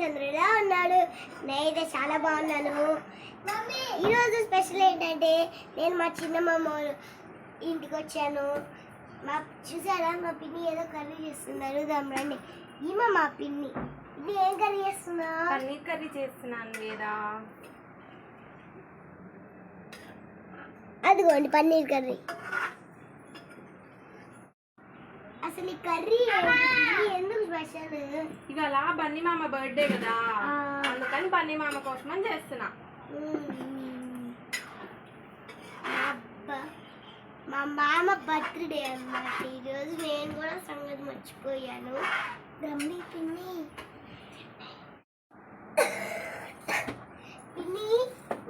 Friends అందరూ ఎలా ఉన్నాడు? నేనైతే చాలా బాగున్నాను. ఈరోజు స్పెషల్ ఏంటంటే నేను మా చిన్నమ్మ ఇంటికి వచ్చాను. చూసారా మా పిన్ని ఏదో కర్రీ చేస్తున్నారు. రండి. ఈమె మా పిన్ని. ఇది ఏం కర్రీ చేస్తున్నా? పన్నీర్ కర్రీ చేస్తున్నాను లేదా? అదిగోండి పన్నీర్ కర్రీ. అసలు ఈ కర్రీ ఎందుకు స్పెషల్? ఇవాళ బన్నీ మామ బర్త్డే కదా, అందుకని బన్నీ మామ కోసమని చేస్తున్నా. మా మామ బర్త్డే అన్నమాట ఈరోజు. నేను కూడా సంగతి మర్చిపోయాను. రమ్మి పిన్ని పిన్ని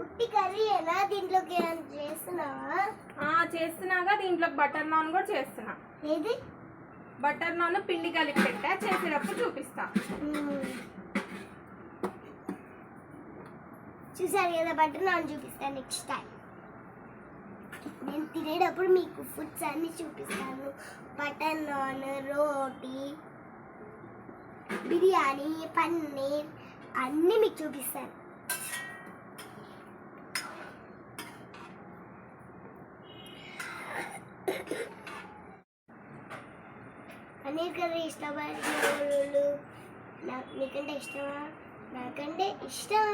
ఉట్టి కర్రీ ఎలా దీంట్లోకి చేస్తున్నాగా. దీంట్లోకి బటర్ నాన్ కూడా చేస్తున్నా. ఏది? బటర్ నాన్ పిండి కలిపి పెట్టా, చేసేటప్పుడు చూపిస్తా. చూసారు కదా, బటర్ నాన్ చూపిస్తాను నెక్స్ట్ టైం. నేను తినేటప్పుడు మీకు ఫుడ్స్ అన్నీ చూపిస్తాను. బటర్ నాన్, రోటీ, బిర్యానీ, పన్నీర్ అన్నీ మీకు చూపిస్తాను. పన్నీర్ కర్రీ ఇష్టపడే వాళ్ళు మీకంటే ఇష్టమా? నాకంటే ఇష్టం.